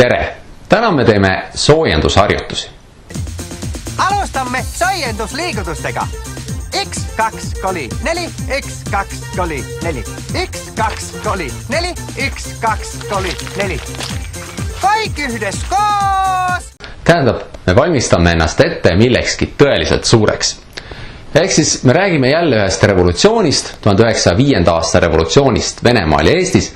Tere! Täna me teeme soojendusharjutusi. Alustamme soojendusliigutustega. X2 koli 4, X2 koli 4, X2 koli 4, X2 koli 4. Kõik üheskoos! Tähendab, me valmistame ennast ette millekski tõeliselt suureks. Ehk siis me räägime jälle ühest revolutsioonist, 1905. aasta revolutsioonist Venemaal ja Eestis.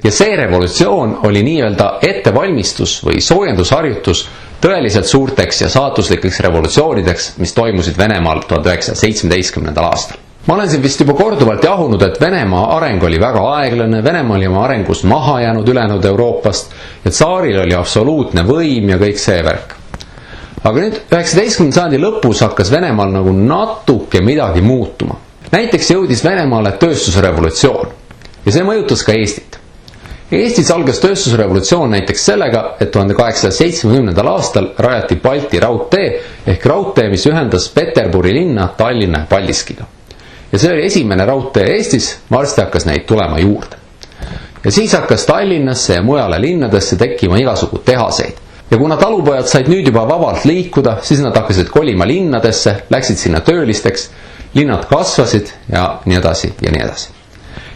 Ja see revolutsioon oli nii-öelda ettevalmistus või soojendusharjutus tõeliselt suurteks ja saatuslikeks revolutsioonideks, mis toimusid Venemaal 1917. aastal. Ma olen siin vist juba korduvalt jahunud, et Venemaa areng oli väga aeglane, Venemaa oli oma arengus maha jäänud ülejäänud Euroopast ja tsaaril oli absoluutne võim ja kõik see värk. Aga nüüd 19. sajandi lõpus hakkas Venemaal nagu natuke midagi muutuma. Näiteks jõudis Venemaale tööstusrevolutsioon ja see mõjutas ka Eestit. Eestis algas tööstusrevolutsioon näiteks sellega, et 1870. aastal rajati Balti raudtee ehk raudtee, mis ühendas Peterburi linna Tallinna ja Paldiskiga. Ja see oli esimene raudtee Eestis, varsti hakkas neid tulema juurde. Ja siis hakkas Tallinnasse ja mujale linnadesse tekkima igasugu tehaseid. Ja kuna talupojad said nüüd juba vabalt liikuda, siis nad hakkasid kolima linnadesse, läksid sinna töölisteks, linnad kasvasid ja nii edasi ja nii edasi.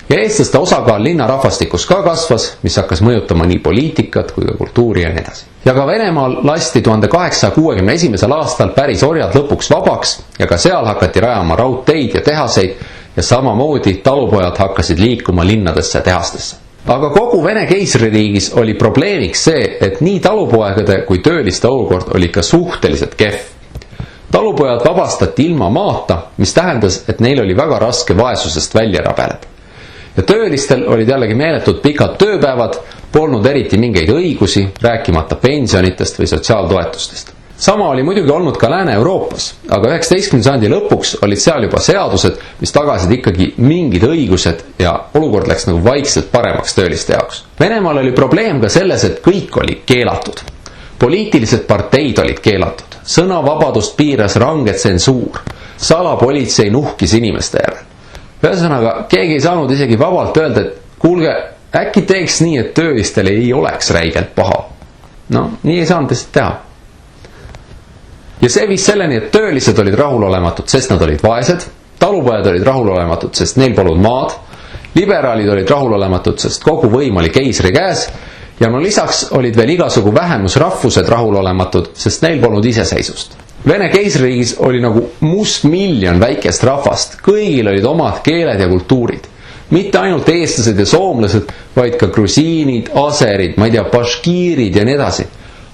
Ja eestlaste osakaal linnarahvastikus ka kasvas, mis hakkas mõjutama nii poliitikat kui ka kultuuri ja nii edasi. Ja ka Venemaal lasti 1861. aastal päris orjad lõpuks vabaks ja ka seal hakati rajama raudteid ja tehaseid ja samamoodi talupojad hakkasid liikuma linnadesse ja tehastesse. Aga kogu Vene keisririigis oli probleemiks see, et nii talupoegade kui tööliste olukord oli ka suhteliselt kehv. Talupojad vabastati ilma maata, mis tähendas, et neil oli väga raske vaesusest välja rabeleda. Ja töölistel olid jällegi meeletud pikad tööpäevad, polnud eriti mingeid õigusi, rääkimata pensionitest või sotsiaaltoetustest. Sama oli muidugi olnud ka Lääne-Euroopas, aga 19. sajandi lõpuks olid seal juba seadused, mis tagasid ikkagi mingid õigused ja olukord läks nagu vaikselt paremaks tööliste jaoks. Venemaal oli probleem ka selles, et kõik oli keelatud. Poliitilised parteid olid keelatud, sõnavabadust piiras range tsensuur, salapolitsei nuhkis inimeste järel. Ühesõnaga, keegi ei saanud isegi vabalt öelda, et kuulge, äkki teeks nii, et töölistel ei oleks räigelt paha. No, nii ei saanud lihtsalt teha. Ja see viis selleni, et töölised olid rahulolematud, sest nad olid vaesed, talupojad olid rahulolematud, sest neil polnud maad, liberaalid olid rahulolematud, sest kogu võim oli keisri käes ja no lisaks olid veel igasugu vähemusrahvused rahulolematud, sest neil polnud iseseisvust. Vene keisririigis oli nagu mustmiljon väikest rahvast, kõigil olid omad keeled ja kultuurid. Mitte ainult eestlased ja soomlased, vaid ka grusiinid, aserid, ma ei tea, baškiirid ja nii edasi.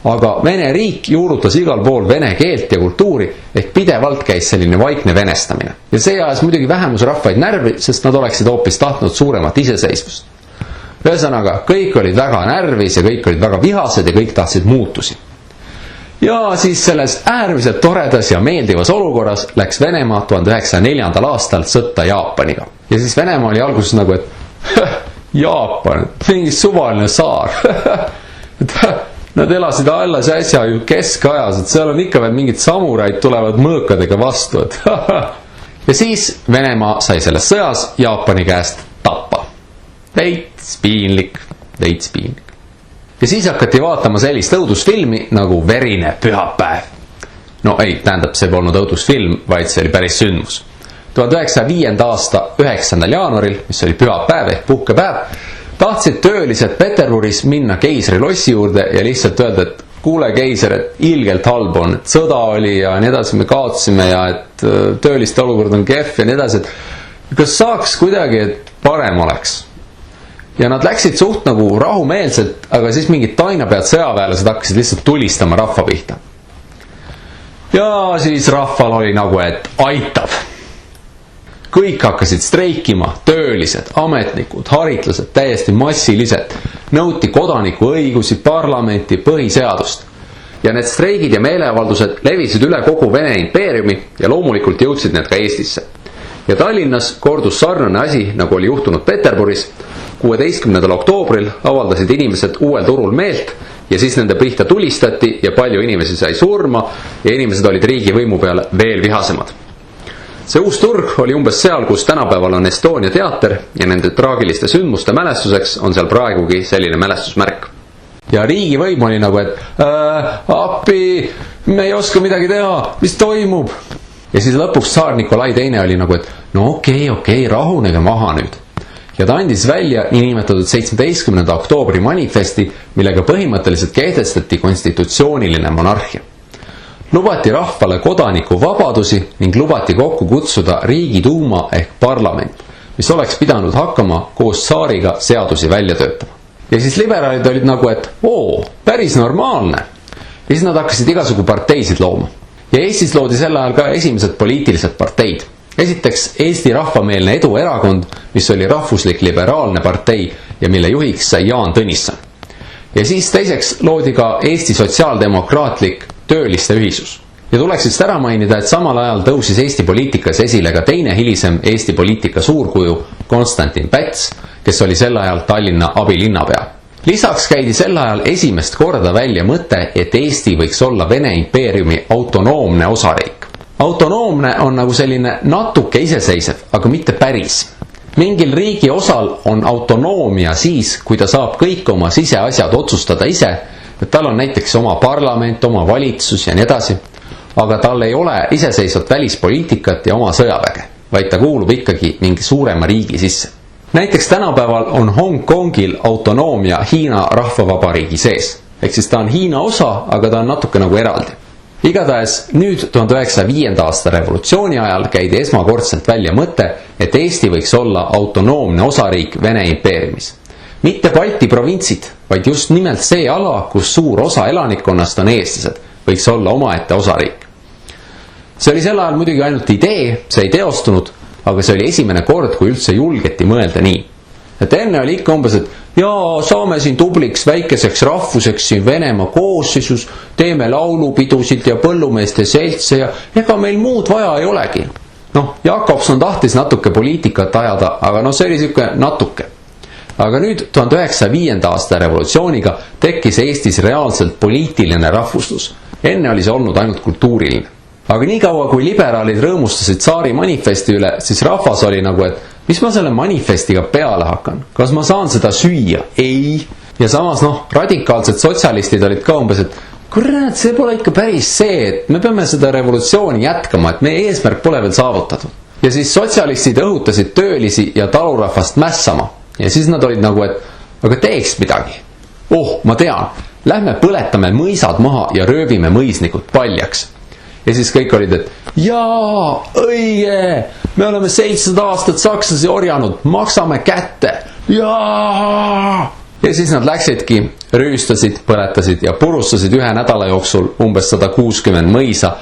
Aga Vene riik juurutas igal pool vene keelt ja kultuuri, ehk pidevalt käis selline vaikne venestamine. Ja see ajas muidugi vähemusrahvaid närvi, sest nad oleksid hoopis tahtnud suuremat iseseisvust. Ühesõnaga, kõik olid väga närvis ja kõik olid väga vihased ja kõik tahtsid muutusi. Ja siis selles äärmiselt toredas ja meeldivas olukorras läks Venemaa 1904. aastal sõtta Jaapaniga. Ja siis Venemaa oli alguses nagu, et Jaapan, mingi suvaline saar. Nad elasid alles äsja ju keskajas, et seal on ikka veel mingid samuraid tulevad mõõkadega vastu. Ja siis Venemaa sai selles sõjas Jaapani käest tappa. Veits piinlik. Ja siis hakati vaatama sellist õudusfilmi nagu Verine pühapäev. No ei, tähendab, see polnud õudusfilm, vaid see oli päris sündmus. 1905. aasta 9. jaanuaril, mis oli pühapäev ehk puhkepäev, tahtsid töölised Peterburis minna keisri lossi juurde ja lihtsalt öelda, et kuule keiser, et ilgelt halb on, et sõda oli ja nii edasi me kaotasime ja et tööliste olukord on kehv ja nii edasi, et kas saaks kuidagi, et parem oleks. Ja nad läksid suht nagu rahumeelselt, aga siis mingid tainapead sõjaväelased hakkasid lihtsalt tulistama rahva pihta. Ja siis rahval oli nagu, et aitab. Kõik hakkasid streikima, töölised, ametnikud, haritlased, täiesti massiliselt. Nõuti kodaniku õigusi, parlamenti, põhiseadust. Ja need streigid ja meeleavaldused levisid üle kogu Vene impeeriumi ja loomulikult jõudsid need ka Eestisse. Ja Tallinnas kordus sarnane asi, nagu oli juhtunud Peterburis. 16. oktoobril avaldasid inimesed uuel turul meelt ja siis nende pihta tulistati ja palju inimesi sai surma ja inimesed olid riigivõimu peale veel vihasemad. See uus turg oli umbes seal, kus tänapäeval on Estonia teater ja nende traagiliste sündmuste mälestuseks on seal praegugi selline mälestusmärk. ja riigivõim oli nagu, et appi, me ei oska midagi teha, mis toimub? Ja siis lõpuks tsaar Nikolai II oli nagu, et no okei, rahunege maha nüüd. Ja ta andis välja niinimetatud 17. oktoobri manifesti, millega põhimõtteliselt kehtestati konstitutsiooniline monarhia. Lubati rahvale kodanikuvabadusi ning lubati kokku kutsuda Riigiduuma ehk parlament, mis oleks pidanud hakkama koos tsaariga seadusi välja töötama. Ja siis liberaalid olid nagu, et päris normaalne. Ja siis nad hakkasid igasugu parteisid looma. Ja Eestis loodi sel ajal ka esimesed poliitilised parteid. Esiteks Eesti Rahvameelne Eduerakond, mis oli rahvuslik liberaalne partei ja mille juhiks sai Jaan Tõnisson. Ja siis teiseks loodi ka Eesti Sotsiaaldemokraatlik Tööliste Ühisus. Ja tuleks siis ära mainida, et samal ajal tõusis Eesti poliitikas esile ka teine hilisem Eesti poliitika suurkuju Konstantin Päts, kes oli sel ajal Tallinna abilinnapea. Lisaks käidi sel ajal esimest korda välja mõte, et Eesti võiks olla Vene impeeriumi autonoomne osariik. Autonoomne on nagu selline natuke iseseisev, aga mitte päris. Mingil riigi osal on autonoomia siis, kui ta saab kõik oma siseasjad otsustada ise, et tal on näiteks oma parlament, oma valitsus ja nii edasi, aga tal ei ole iseseisvat välispoliitikat ja oma sõjaväge, vaid ta kuulub ikkagi mingi suurema riigi sisse. Näiteks tänapäeval on Hong Kongil autonoomia Hiina rahvavabariigi sees. Ehk siis ta on Hiina osa, aga ta on natuke nagu eraldi. Igatahes nüüd 1905. aasta revolutsiooni ajal käidi esmakordselt välja mõte, et Eesti võiks olla autonoomne osariik Vene impeeriumis. Mitte Balti provintsid, vaid just nimelt see ala, kus suur osa elanikkonnast on eestlased, võiks olla omaette osariik. See oli sel ajal muidugi ainult idee, see ei teostunud, aga see oli esimene kord, kui üldse julgeti mõelda nii. Et enne oli ikka umbes, et saame siin tubliks väikeseks rahvuseks siin Venemaa koosseisus, teeme laulupidusid ja põllumeeste seltse ja ega meil muud vaja ei olegi. Jakobson tahtis natuke poliitikat ajada, aga see oli siuke natuke. Aga nüüd 1905. aasta revolutsiooniga tekkis Eestis reaalselt poliitiline rahvuslus. Enne oli see olnud ainult kultuuriline. Aga nii kaua, kui liberaalid rõõmustasid tsaari manifesti üle, siis rahvas oli nagu, et mis ma selle manifestiga peale hakkan? Kas ma saan seda süüa? Ei. Ja samas radikaalsed sotsialistid olid ka umbes, et kurat, see pole ikka päris see, et me peame seda revolutsiooni jätkama, et meie eesmärk pole veel saavutatud. Ja siis sotsialistid õhutasid töölisi ja talurahvast mässama. Ja siis nad olid nagu, et aga teeks midagi. Ma tean, lähme põletame mõisad maha ja röövime mõisnikud paljaks. Ja siis kõik olid, et õige, me oleme 700 aastat sakslasi orjanud, maksame kätte. Ja siis nad läksidki, rüüstasid, põletasid ja purustasid ühe nädala jooksul umbes 160 mõisa,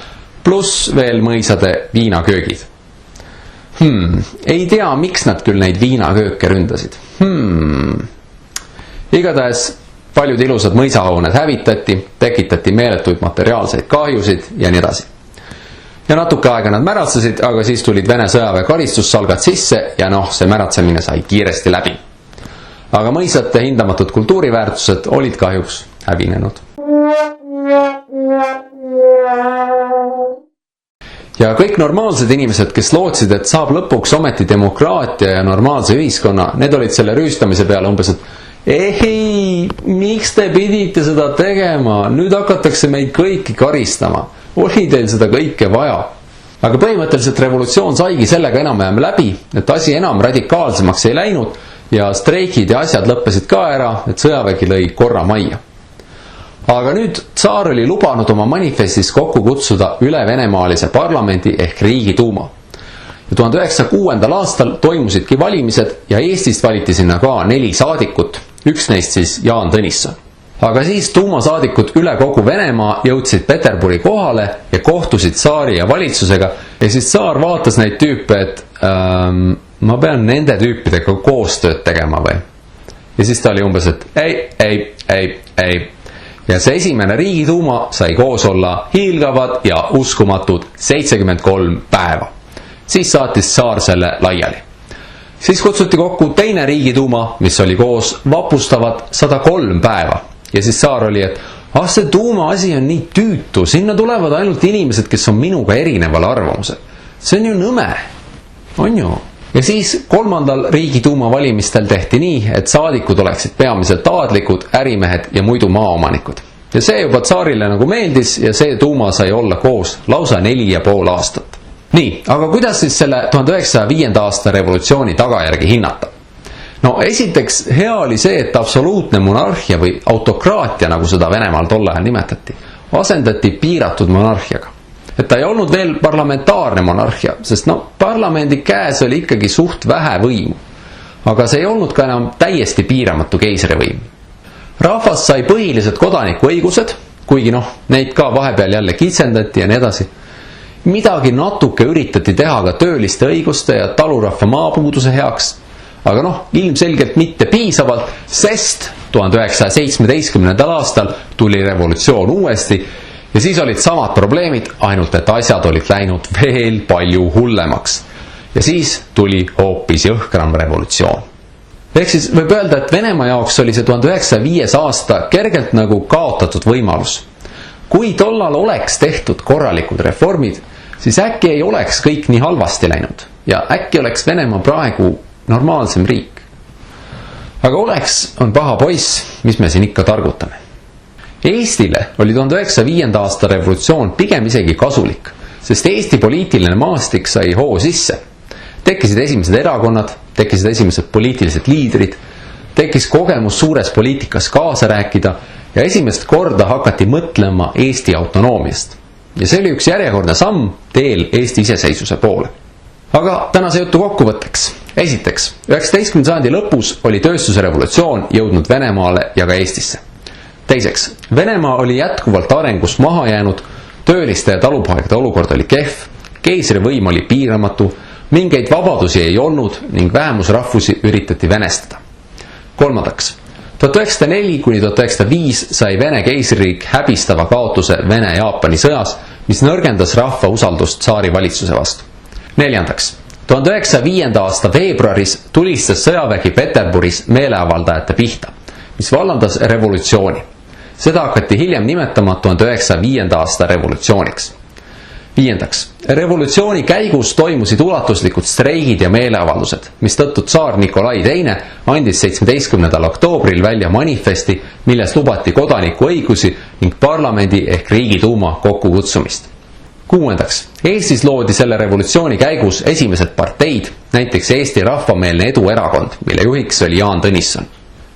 pluss veel mõisade viinaköögid. Ei tea, miks nad küll neid viinakööke ründasid. Igatahes paljud ilusad mõisahooned hävitati, tekitati meeletuid materiaalseid kahjusid ja nii edasi. Ja natuke aega nad märatsesid, aga siis tulid Vene sõjaväe karistussalgad sisse ja see märatsemine sai kiiresti läbi. Aga mõisate hindamatud kultuuriväärtused olid kahjuks hävinenud. Ja kõik normaalsed inimesed, kes lootsid, et saab lõpuks ometi demokraatia ja normaalse ühiskonna, need olid selle rüüstamise peale umbes, et miks te pidite seda tegema? Nüüd hakatakse meid kõiki karistama. Oli teil seda kõike vaja? Aga põhimõtteliselt revolutsioon saigi sellega enam-vähem läbi, et asi enam radikaalsemaks ei läinud ja streikid ja asjad lõppesid ka ära, et sõjavägi lõi korra majja. Aga nüüd tsaar oli lubanud oma manifestis kokku kutsuda ülevenemaalise parlamendi ehk Riigiduuma. Ja 1906. aastal toimusidki valimised ja Eestist valiti sinna ka 4 saadikut, üks neist siis Jaan Tõnisson. Aga siis tuumasaadikud üle kogu Venemaa jõudsid Peterburi kohale ja kohtusid tsaari ja valitsusega ja siis tsaar vaatas neid tüüpe, et ma pean nende tüüpidega koostööd tegema või? Ja siis ta oli umbes, et ei. Ja see esimene Riigiduuma sai koos olla hiilgavad ja uskumatud 73 päeva. Siis saatis tsaar selle laiali. Siis kutsuti kokku teine Riigiduuma, mis oli koos vapustavad 103 päeva. Ja siis tsaar oli, et see tuuma asi on nii tüütu, sinna tulevad ainult inimesed, kes on minuga erineval arvamusel. See on ju nõme. On ju? Ja siis 3. Riigiduuma valimistel tehti nii, et saadikud oleksid peamiselt aadlikud, ärimehed ja muidu maaomanikud. Ja see juba tsaarile nagu meeldis ja see duuma sai olla koos lausa 4,5 aastat. Nii, aga kuidas siis selle 1905. aasta revolutsiooni tagajärgi hinnata? No esiteks hea oli see, et absoluutne monarhia või autokraatia, nagu seda Venemaal tol ajal nimetati, asendati piiratud monarhiaga. Et ta ei olnud veel parlamentaarne monarhia, sest parlamendi käes oli ikkagi suht vähe võimu. Aga see ei olnud ka enam täiesti piiramatu keisrivõim. Rahvas sai põhilised kodanikuõigused, kuigi neid ka vahepeal jälle kitsendati ja nii edasi. Midagi natuke üritati teha ka tööliste õiguste ja talurahva maapuuduse heaks, aga ilmselgelt mitte piisavalt, sest 1917. aastal tuli revolutsioon uuesti ja siis olid samad probleemid, ainult et asjad olid läinud veel palju hullemaks. Ja siis tuli hoopis jõhkram revolutsioon. Ehk siis võib öelda, et Venemaa jaoks oli see 1905. aasta kergelt nagu kaotatud võimalus. Kui tollal oleks tehtud korralikud reformid, siis äkki ei oleks kõik nii halvasti läinud ja äkki oleks Venemaa praegu normaalsem riik. Aga oleks on paha poiss, mis me siin ikka targutame. Eestile oli 1905. aasta revolutsioon pigem isegi kasulik, sest Eesti poliitiline maastik sai hoo sisse. Tekkisid esimesed erakonnad, tekkisid esimesed poliitilised liidrid, tekkis kogemus suures poliitikas kaasa rääkida ja esimest korda hakati mõtlema Eesti autonoomiast. Ja see oli üks järjekordne samm teel Eesti iseseisvuse poole. Aga tänase jutu kokkuvõtteks. Esiteks, 19. sajandi lõpus oli tööstuse revolutsioon jõudnud Venemaale ja ka Eestisse. Teiseks, Venemaa oli jätkuvalt arengus maha jäänud, tööliste ja talupoegade olukord oli kehv, keisrivõim oli piiramatu, mingeid vabadusi ei olnud ning vähemusrahvusi üritati venestada. Kolmandaks, 1904–1905 sai Vene keisririik häbistava kaotuse Vene-Jaapani sõjas, mis nõrgendas rahva usaldust tsaari valitsuse vastu. Neljandaks, 1905. aasta veebruaris tulistas sõjavägi Peterburis meeleavaldajate pihta, mis vallandas revolutsiooni. Seda hakati hiljem nimetama 1905. aasta revolutsiooniks. Viiendaks, revolutsiooni käigus toimusid ulatuslikud streigid ja meeleavaldused, mis tõttu tsaar Nikolai II andis 17. oktoobril välja manifesti, milles lubati kodanikuõigusi ning parlamendi ehk Riigiduuma kokkukutsumist. Kuuendaks, Eestis loodi selle revolutsiooni käigus esimesed parteid, näiteks Eesti Rahvameelne Eduerakond, mille juhiks oli Jaan Tõnisson.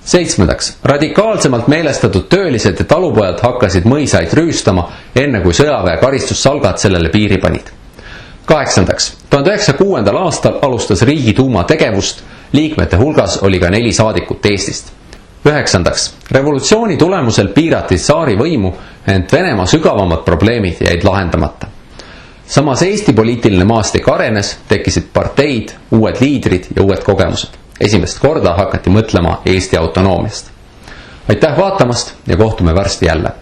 Seitsmendaks, radikaalsemalt meelestatud töölised ja talupojad hakkasid mõisaid rüüstama, enne kui sõjaväe karistussalgad sellele piiri panid. Kaheksandaks, 1906. aastal alustas Riigiduuma tegevust, liikmete hulgas oli ka 4 saadikut Eestist. Üheksandaks, revolutsiooni tulemusel piirati tsaari võimu, ent Venemaa sügavamad probleemid jäid lahendamata. Samas Eesti poliitiline maastik arenes, tekkisid parteid, uued liidrid ja uued kogemused. Esimest korda hakati mõtlema Eesti autonoomiast. Aitäh vaatamast ja kohtume varsti jälle!